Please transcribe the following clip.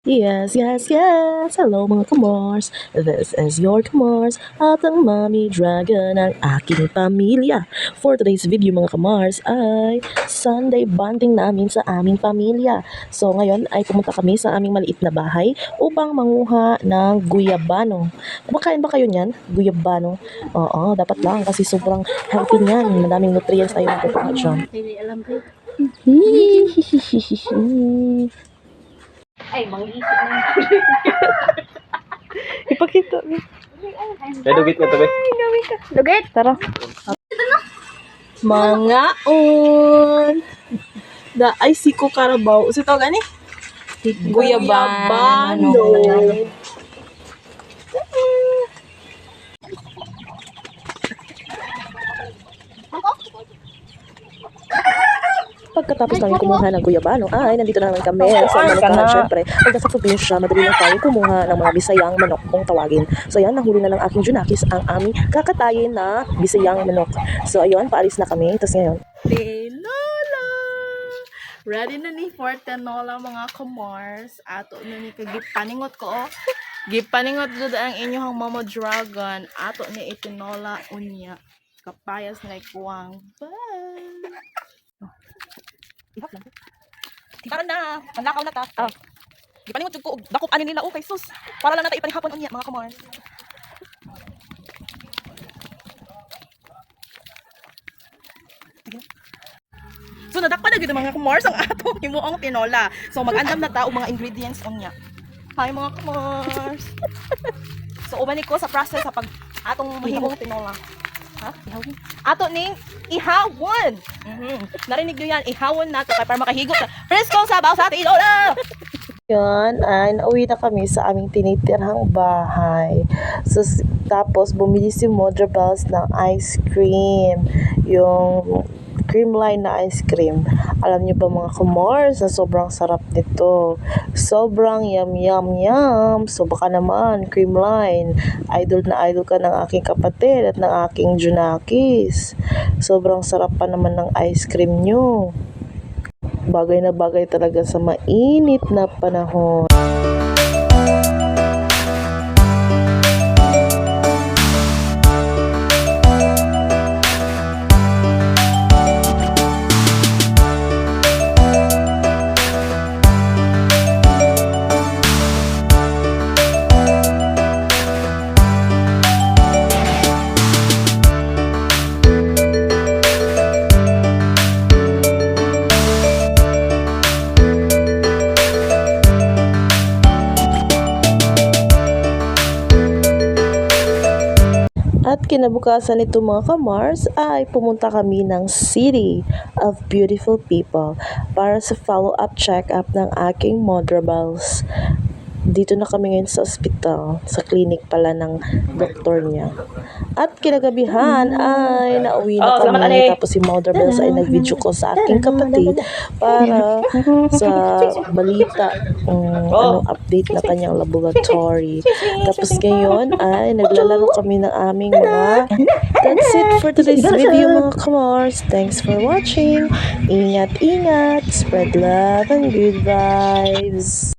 Yes, yes, yes! Hello mga kamors! This is your kamors at ang Mommy Dragon ng aking pamilya. For today's video mga kamors ay Sunday bonding namin sa aming pamilya. So ngayon ay pumunta kami sa aming maliit na bahay upang manguha ng guyabano. Kumakain ba kayo niyan? Guyabano? Oo, dapat lang kasi sobrang healthy niyan. Madaming nutrients tayo makukuha dyan. Hindi alam ko. Ay, manghisip na. Ipakita mo. May dugit nga tabi. Lugit! Tara. Mga on. Da ay siko karabaw. Usi to gani? Guyabano. Pagkatapos namin kumuha ng guyabano, ay nandito na naman kami sa manukan. Siyempre, pagka sa probinsya, madali lang tayo kumuha ng mga bisayang manok kung tawagin. So ayan, nahuli na lang aking Junakis ang aming kakatayin na bisayang manok. So ayun, paalis na kami. Tapos ngayon, Tinola! Ready na ni for tinola mga kamars. Ato na ni kagipaningot ko oh. Gipaningot jud ang inyong Mama Dragon. Ato ni itinola unya. Kapayas na kuwang. Bye! Karon na, panakaw na ta. Oh. Gipaningot jud ko og dakop ani nila okay sus. Para lang nata ipanihapon unya mga kamars. So nadakpan na gid mga kamars ang ato himuong tinola. So mag-andam na ta og mga ingredients unya. Hi mga kamars. So umani ko sa process sa pag atong himuong tinola. Ha? Ihawon. Ato ning ihawon. Narinig niyo yan, ihawon nato para makahigot sa preskong sabaw sa tinola. yun, ay nauwi na kami sa aming tinitirhang bahay. So, tapos bumili si Modra Bells ng ice cream. Yung creamline na ice cream. Alam niyo ba mga kamors na sobrang sarap nito. Sobrang yum yum yum. So baka naman creamline. Idol na idol ka ng aking kapatid at ng aking Junakis. Sobrang sarap pa naman ng ice cream nyo. Bagay na bagay talaga sa mainit na panahon. At kinabukasan nito mga kamars ay pumunta kami ng City of Beautiful People para sa follow-up check-up ng aking Modra Bells. Dito na kami ngayon sa ospital, sa clinic pala ng doktor niya. At kinagabihan ay nauwi na kami. Tapos si Modra Bells ay nag-video ko sa aking kapatid para sa balita, anong update na kanyang laboratory. Tapos ngayon ay naglalaro kami ng aming mga. That's it for today's video mga kamars. Thanks for watching. Ingat, ingat. Spread love and good vibes.